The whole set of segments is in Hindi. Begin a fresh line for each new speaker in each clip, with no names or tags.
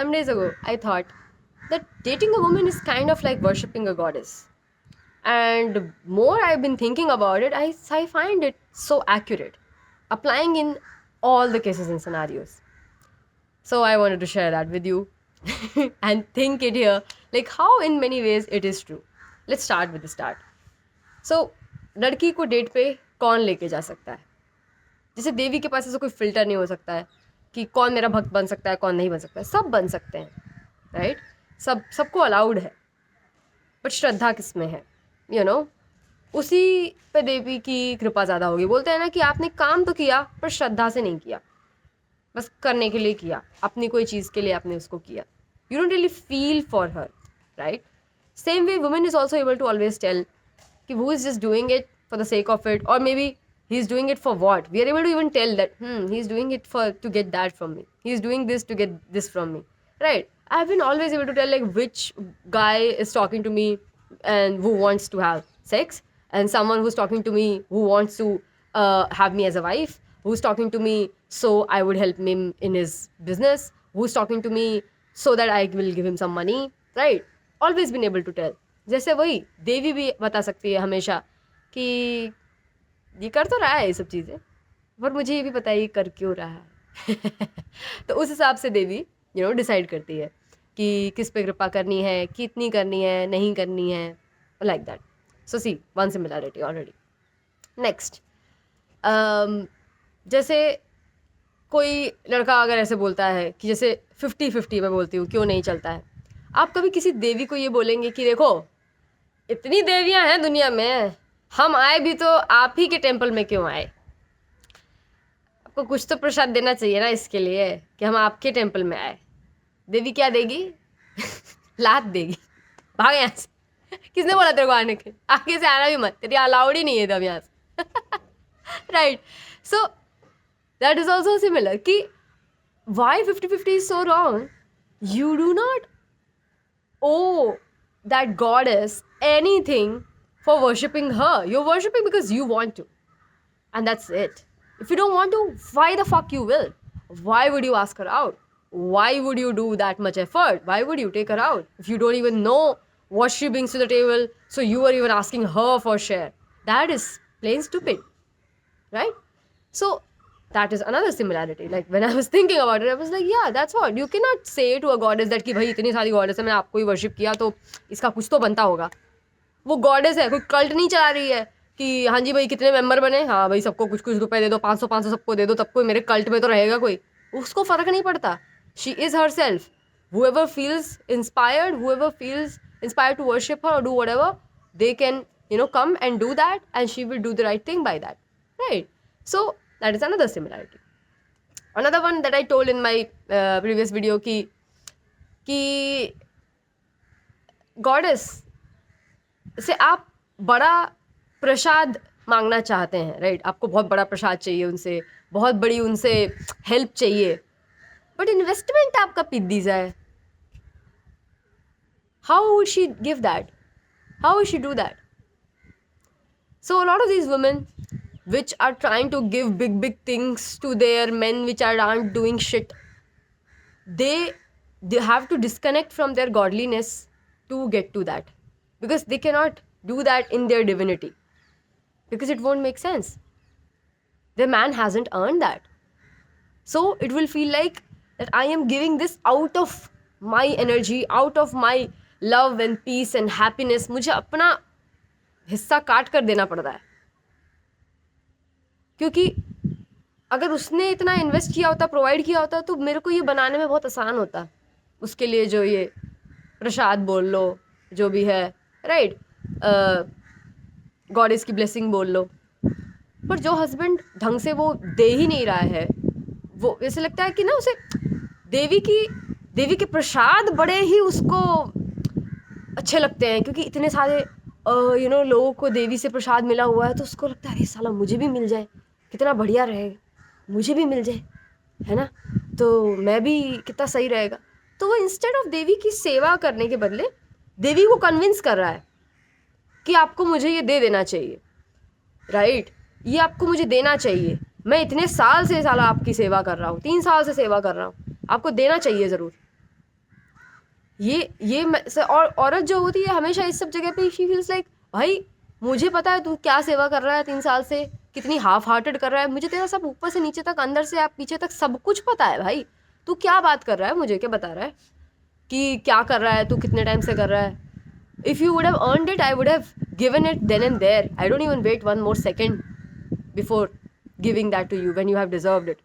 some days ago, I thought that dating a woman is kind of like worshipping a goddess. And more I've been thinking about it, I find it so accurate, applying in all the cases and scenarios. So I wanted to share that with you and think it here, like how in many ways it is true. Let's start with the start. So लड़की को डेट पे कौन लेके जा सकता है? जैसे देवी के पास ऐसा कोई फिल्टर नहीं हो सकता है कि कौन मेरा भक्त बन सकता है, कौन नहीं बन सकता है. सब बन सकते हैं, राइट? सबको अलाउड है. बट श्रद्धा किस में है? यू नो, उसी पे देवी की कृपा ज़्यादा होगी. बोलते हैं ना कि आपने काम तो किया पर श्रद्धा से नहीं किया, बस करने के लिए किया, अपनी कोई चीज़ के लिए आपने उसको किया. You don't really feel for her, right? Same way women is also able to always tell कि who is just doing it for the sake of it, or maybe he's doing it for what. We are able to even tell that he's doing it for to get that from me, he's doing this to get this from me, right? I've been always able to tell like which guy is talking to me and who wants to have sex, and someone who's talking to me who wants to have me as a wife, who's talking to me so I would help him in his business, who's talking to me so that I will give him some money, right? Always been able to tell. जैसे वही देवी भी बता सकती है हमेशा कि ये कर तो रहा है ये सब चीज़ें, पर मुझे ये भी पता है ये कर क्यों रहा है. तो उस हिसाब से देवी डिसाइड करती है कि किस पे कृपा करनी है, कितनी करनी है, नहीं करनी है, like that. So see one similarity already. Next, जैसे कोई लड़का अगर ऐसे बोलता है कि जैसे 50-50 मैं बोलती हूँ क्यों नहीं चलता है. आप कभी किसी देवी को ये बोलेंगे कि देखो इतनी देवियां हैं दुनिया में, हम आए भी तो आप ही के टेम्पल में क्यों आए? आपको कुछ तो प्रसाद देना चाहिए ना इसके लिए कि हम आपके टेम्पल में आए. देवी क्या देगी? लात देगी, भाग यहाँ से. किसने बोला तेरे को आने के? आगे से आना भी मत, तेरी अलाउड ही नहीं है तब यहाँ से. Right? So that is also similar कि Y 50-50 is so wrong. You do not owe that goddess anything for worshipping her. You're worshipping because you want to, and that's it. If you don't want to, why the fuck you will? Why would you ask her out? Why would you do that much effort? Why would you take her out if you don't even know what she brings to the table, so you are even asking her for share? That is plain stupid, right? So that is another similarity. Like when I was thinking about it, I was like, yeah, that's what. You cannot say to a goddess that कि भाई इतनी सारी goddess है, मैंने आपको ही worship किया तो इसका कुछ तो बनता होगा. वो goddess है, कोई cult नहीं चला रही है कि हाँ जी भाई कितने मेंबर बने, हाँ भाई सबको कुछ कुछ रुपए दे दो, 500 सबको दे दो, तब कोई मेरे cult में तो रहेगा कोई. उसको फर्क नहीं पड़ता. She is herself. Whoever feels inspired to worship her or do whatever, they can come and do that, and she will do the right thing by that, right? So that is another similarity. Another one that I told in my previous video कि goddess से आप बड़ा प्रसाद मांगना चाहते हैं, राइट? आपको बहुत बड़ा प्रसाद चाहिए उनसे, बहुत बड़ी उनसे हेल्प चाहिए, बट इन्वेस्टमेंट आपका पिद्दी सा है. How would she give that? How would she do that? So a lot of these women which are trying to give big things to their men which aren't doing shit, they have to disconnect from their godliness to get to that, because they cannot do that in their divinity, because it won't make sense. Their man hasn't earned that, so it will feel like that I am giving this out of my energy, out of my love and peace and happiness. मुझे अपना हिस्सा काट कर देना पड़ रहा है, क्योंकि अगर उसने इतना इन्वेस्ट किया होता, प्रोवाइड किया होता, तो मेरे को ये बनाने में बहुत आसान होता. उसके लिए जो ये प्रसाद बोल लो, जो भी है, राइट, गॉडेस की ब्लेसिंग बोल लो. पर जो हस्बैंड ढंग से वो दे ही नहीं रहा है, वो ऐसे लगता है कि ना उसे देवी के प्रसाद बड़े ही उसको अच्छे लगते हैं, क्योंकि इतने सारे लोगों को देवी से प्रसाद मिला हुआ है, तो उसको लगता है अरे साला मुझे भी मिल जाए, कितना बढ़िया रहेगा, मुझे भी मिल जाए, है ना, तो मैं भी कितना सही रहेगा. तो वो इंस्टेड ऑफ देवी की सेवा करने के बदले देवी को कन्विंस कर रहा है कि आपको मुझे ये दे देना चाहिए, राइट, ये आपको मुझे देना चाहिए, मैं इतने साल से आपकी सेवा कर रहा हूँ, 3 साल से सेवा कर रहा हूँ, आपको देना चाहिए ज़रूर. और औरत जो होती है हमेशा इस सब जगह पे शी फील्स लाइक, भाई मुझे पता है तू क्या सेवा कर रहा है 3 साल से, कितनी हाफ हार्टेड कर रहा है, मुझे तेरा सब ऊपर से नीचे तक, अंदर से आप पीछे तक सब कुछ पता है भाई। तू क्या बात कर रहा है, मुझे क्या बता रहा है कि क्या कर रहा है तू, कितने टाइम से कर रहा है। If you would have earned it I would have given it then and there, I don't even wait one more second before giving that to you when you have deserved it,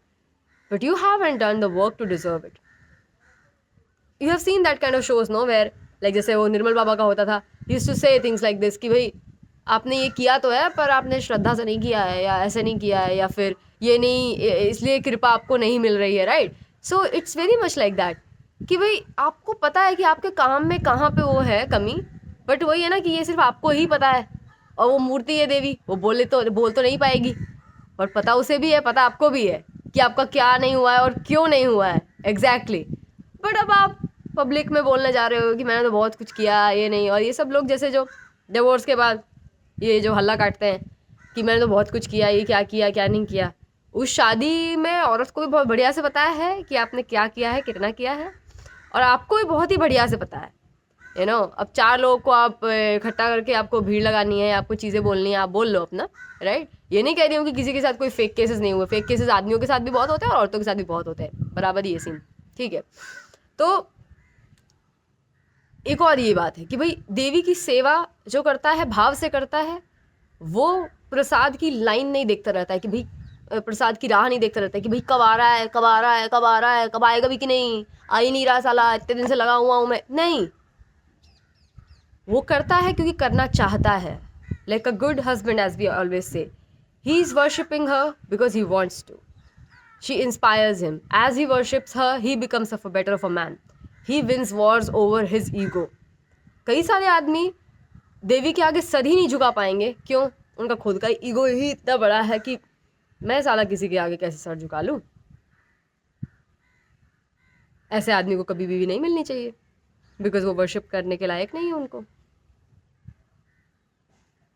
but you haven't done the work to deserve it. You have seen that kind of shows, no, where like जैसे वो निर्मल बाबा का होता था, he used to say things like this कि भाई आपने ये किया तो है पर आपने श्रद्धा से नहीं किया है, या ऐसे नहीं किया है, या फिर ये नहीं, इसलिए कृपा आपको नहीं मिल रही है, right. So it's very much like that कि भाई आपको पता है कि आपके काम में कहाँ पे वो है कमी, बट वही है ना कि ये सिर्फ आपको ही पता है, और वो मूर्ति है देवी, वो बोल तो नहीं पाएगी, और पता उसे भी है, पता आपको भी है कि आपका क्या नहीं हुआ है और क्यों नहीं हुआ है एग्जैक्टली। बट अब आप पब्लिक में बोलने जा रहे हो कि मैंने तो बहुत कुछ किया, ये नहीं, और ये सब लोग जैसे जो डिवोर्स के बाद ये जो हल्ला काटते हैं कि मैंने तो बहुत कुछ किया, ये क्या किया क्या नहीं किया, उस शादी में औरत को भी बहुत बढ़िया से पता है कि आपने क्या किया है, कितना किया है, और आपको भी बहुत ही बढ़िया से पता है, अब 4 लोगों को आप इकट्ठा करके आपको भीड़ लगानी है, आपको चीज़ें बोलनी है, आप बोल लो अपना, राइट। ये नहीं कह रही हूँ कि किसी के साथ कोई फेक केसेस नहीं हुए, फेक केसेस आदमियों के साथ भी बहुत होते हैं और औरतों के साथ भी बहुत होते हैं, बराबर ये सीन, ठीक है। तो एक और ये बात है कि भाई देवी की सेवा जो करता है, भाव से करता है, वो प्रसाद की लाइन नहीं देखता रहता है कि भाई प्रसाद की राह नहीं देखता रहता है कि भाई कब आ रहा है, कब आ रहा है, कब आ रहा है, कब आएगा भी कि नहीं, आ ही नहीं रहा साला, इतने दिन से लगा हुआ हूँ मैं, नहीं। वो करता है क्योंकि करना चाहता है, like a good husband as we always say, he is worshipping her because he wants to, she inspires him, as he worships her he becomes a better of a man, he wins wars over his ego. कई सारे आदमी देवी के आगे सर ही नहीं झुका पाएंगे, क्यों, उनका खुद का ईगो ही इतना बड़ा है कि मैं साला किसी के आगे कैसे सर झुका लूं। ऐसे आदमी को कभी बीवी नहीं मिलनी चाहिए, बिकॉज वो वर्शिप करने के लायक नहीं है उनको,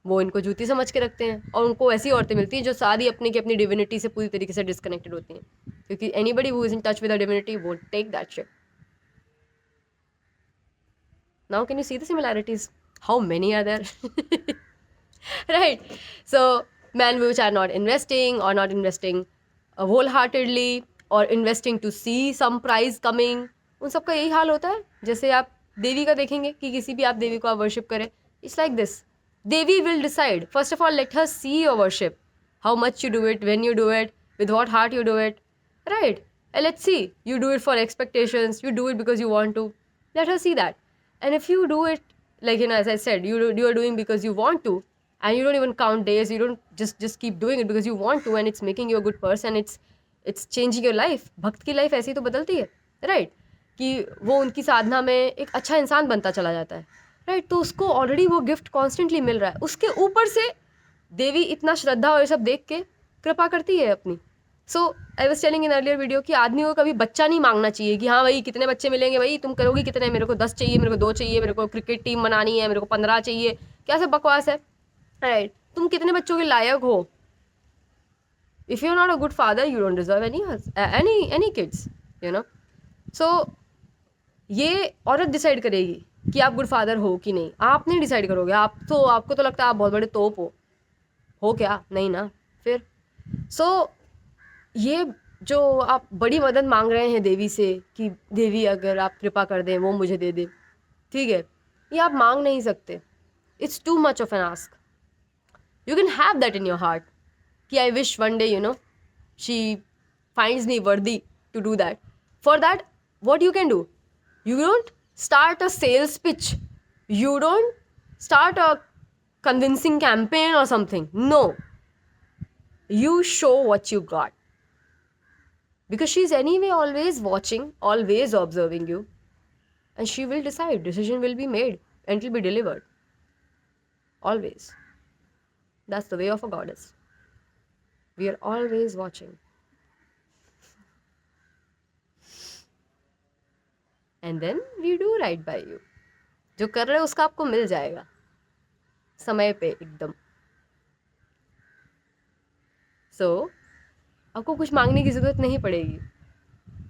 वो इनको जूती समझ के रखते हैं, और उनको ऐसी औरतें मिलती हैं जो सारी अपनी की अपनी डिविनिटी से पूरी तरीके से डिस्कनेक्टेड होती हैं, क्योंकि anybody who is in touch with the divinity won't take that shit. Now can you see the similarities, how many are there right? So men which are not investing or not investing wholeheartedly or investing to see some prize coming, उन सबका यही हाल होता है। जैसे आप देवी का देखेंगे कि किसी भी आप देवी को आप वर्शिप करें, it's like this, Devi will decide, first of all let her see your worship, how much you do it, when you do it, with what heart you do it, right? And let's see, you do it for expectations, you do it because you want to, let her see that. And if you do it, like as I said, you are doing because you want to, and you don't even count days, you don't just keep doing it because you want to, and it's making you a good person, it's changing your life. भक्त की लाइफ ऐसी तो बदलती है, राइट, कि वो उनकी साधना में एक अच्छा इंसान बनता चला जाता है, राइट। तो उसको ऑलरेडी वो गिफ्ट कॉन्स्टेंटली मिल रहा है, उसके ऊपर से देवी इतना श्रद्धा और ये सब देख के कृपा करती है अपनी। So I was telling in earlier video कि आदमी को कभी बच्चा नहीं मांगना चाहिए कि हाँ भाई कितने बच्चे मिलेंगे, भाई तुम करोगी कितने, मेरे को 10 चाहिए, मेरे को 2 चाहिए, मेरे को क्रिकेट टीम बनानी है, मेरे को 15 चाहिए, क्या सब बकवास है, राइट। तुम कितने बच्चों के लायक हो, if you are not a good father you don't deserve any kids, so ये औरत डिसाइड करेगी कि आप गुड फादर हो कि नहीं, आप नहीं डिसाइड करोगे। आपको तो लगता है आप बहुत बड़े तोप हो क्या, नहीं ना फिर। सो ये जो आप बड़ी मदद मांग रहे हैं देवी से कि देवी अगर आप कृपा कर दें वो मुझे दे दे, ठीक है, ये आप मांग नहीं सकते, it's too much of an ask. You can have that in your heart कि I wish one day she finds me worthy to do that. For that what you can do, you don't start a sales pitch, you don't start a convincing campaign or something, no, you show what you got, because she's anyway always watching, always observing you, and she will decide, decision will be made and it will be delivered always. That's the way of a goddess. We are always watching. And then we do right by you. जो कर रहे हो उसका आपको मिल जाएगा समय पे एकदम। So, आपको कुछ मांगने की ज़रूरत नहीं पड़ेगी,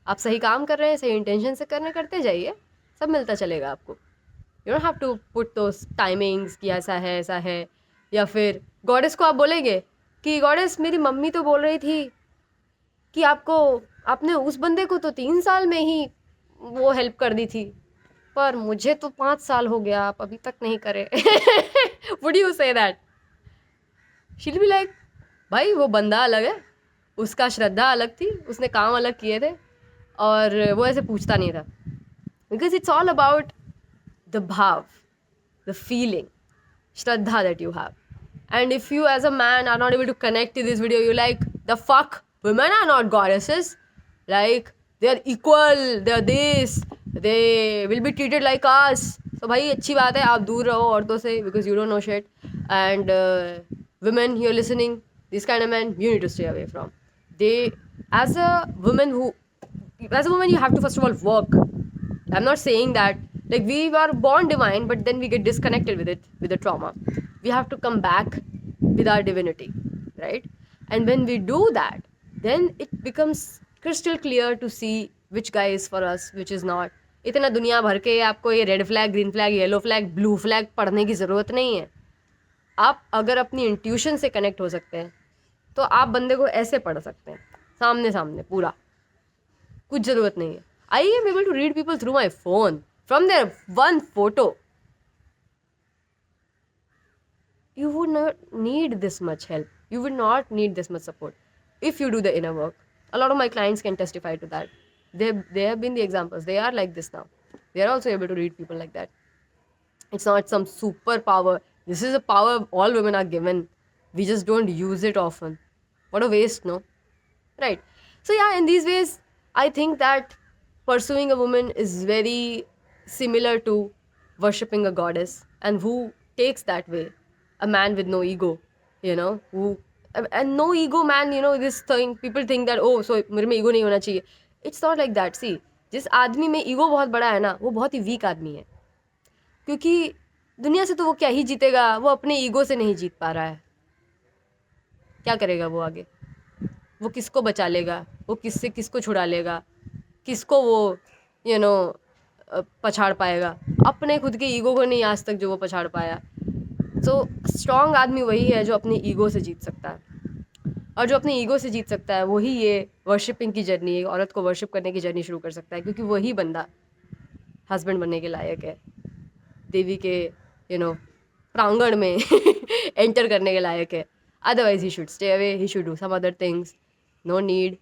आप सही काम कर रहे हैं, सही इंटेंशन से करते जाइए, सब मिलता चलेगा आपको. You don't have to put those timings कि ऐसा है. या फिर गॉडेस को आप बोलेंगे कि गॉडेस मेरी मम्मी तो बोल रही थी कि आपने उस बंदे को तो 3 साल में ही वो हेल्प कर दी थी, पर मुझे तो 5 साल हो गया, आप अभी तक नहीं करे. Would you say that? She will be like, भाई वो बंदा अलग है, उसका श्रद्धा अलग थी, उसने काम अलग किए थे, और वो ऐसे पूछता नहीं था. Because it's all about the भाव, the feeling, shraddha that you have. And if you as a man are not able to connect to this video, you're like, the fuck, women are not goddesses, like they are equal, they are this, they will be treated like us. So भाई अच्छी बात है, आप दूर रहो औरतों से, because you don't know shit. And women you're listening, this kind of men you need to stay away from. They, as a woman you have to first of all work. I'm not saying that like we are born divine, but then we get disconnected with it, with the trauma. We have to come back with our divinity, right? And when we do that, then it becomes crystal clear to see which guy is for us, which is not. इतना दुनिया भर के आपको ये red flag, green flag, yellow flag, blue flag पढ़ने की ज़रूरत नहीं है. आप अगर अपनी इंट्यूशन से कनेक्ट हो सकते हैं तो आप बंदे को ऐसे पढ़ सकते हैं, सामने सामने पूरा. कुछ ज़रूरत नहीं है. I am able to read people through my phone from their one photo. You would not need this much help. You would not need this much support if you do the inner work. A lot of my clients can testify to that. They have been the examples. They are like this now. They are also able to read people like that. It's not some superpower. This is a power all women are given. We just don't use it often. What a waste, no? Right. So yeah, in these ways, I think that pursuing a woman is very similar to worshipping a goddess. And who takes that way? A man with no ego, and no ego man, this thing, people think that, oh, so मेरे में ego नहीं होना चाहिए. It's not like that. See, जिस आदमी में ego बहुत बड़ा है ना, वो बहुत ही weak आदमी है. क्योंकि दुनिया से तो वो क्या ही जीतेगा, वो अपने ईगो से नहीं जीत पा रहा है. क्या करेगा वो आगे? वो किसको बचा लेगा? वो किससे किसको छुड़ा लेगा? किसको वो पछाड़ पाएगा? अपने खुद के ईगो को नहीं आज तक जो वो पछाड़ पाया. सो स्ट्रॉन्ग आदमी वही है जो अपने ईगो से जीत सकता है. और जो अपने ईगो से जीत सकता है वही ये वर्शिपिंग की जर्नी, एक औरत को वर्शिप करने की जर्नी शुरू कर सकता है. क्योंकि वही बंदा हस्बैंड बनने के लायक है, देवी के प्रांगण में एंटर करने के लायक है. Otherwise he should stay away, he should do some other things. No need,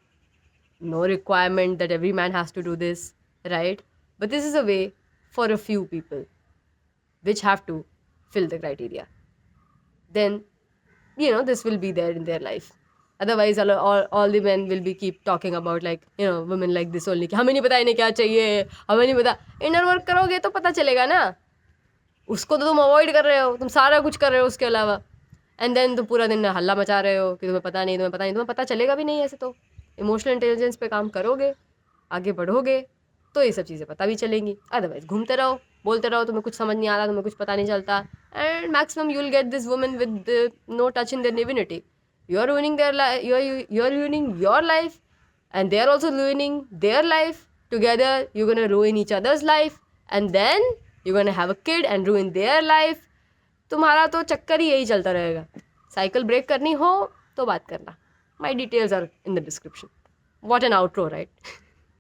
no requirement that every man has to do this, right? But this is a way for a few people which have to fill the criteria. Then this will be there in their life. Otherwise all the men will be keep talking about like women like this only, कि हमें नहीं पता इन्हें क्या चाहिए, हमें नहीं पता. इनर वर्क करोगे तो पता चलेगा ना. उसको तो तुम अवॉइड कर रहे हो, तुम सारा कुछ कर रहे हो उसके अलावा. एंड देन तुम पूरा दिन हल्ला मचा रहे हो कि तुम्हें पता नहीं, तुम्हें पता चलेगा भी नहीं. ऐसे तो इमोशनल इंटेलिजेंस पे काम करोगे, आगे बढ़ोगे तो ये सब चीज़ें पता भी चलेंगी. अदरवाइज घूमते रहो, बोलते रहो, तुम्हें कुछ समझ नहीं आ रहा, तुम्हें कुछ पता नहीं चलता. And maximum you will get this women with no touch in their divinity. You are ruining their life, you are ruining your life, and they are also ruining their life. Together you're gonna ruin each other's life, and then you're gonna have a kid and ruin their life. तुम्हारा तो चक्कर ही यही चलता रहेगा. साइकिल ब्रेक करनी हो तो बात करना. My details are in the description. What an outro, right?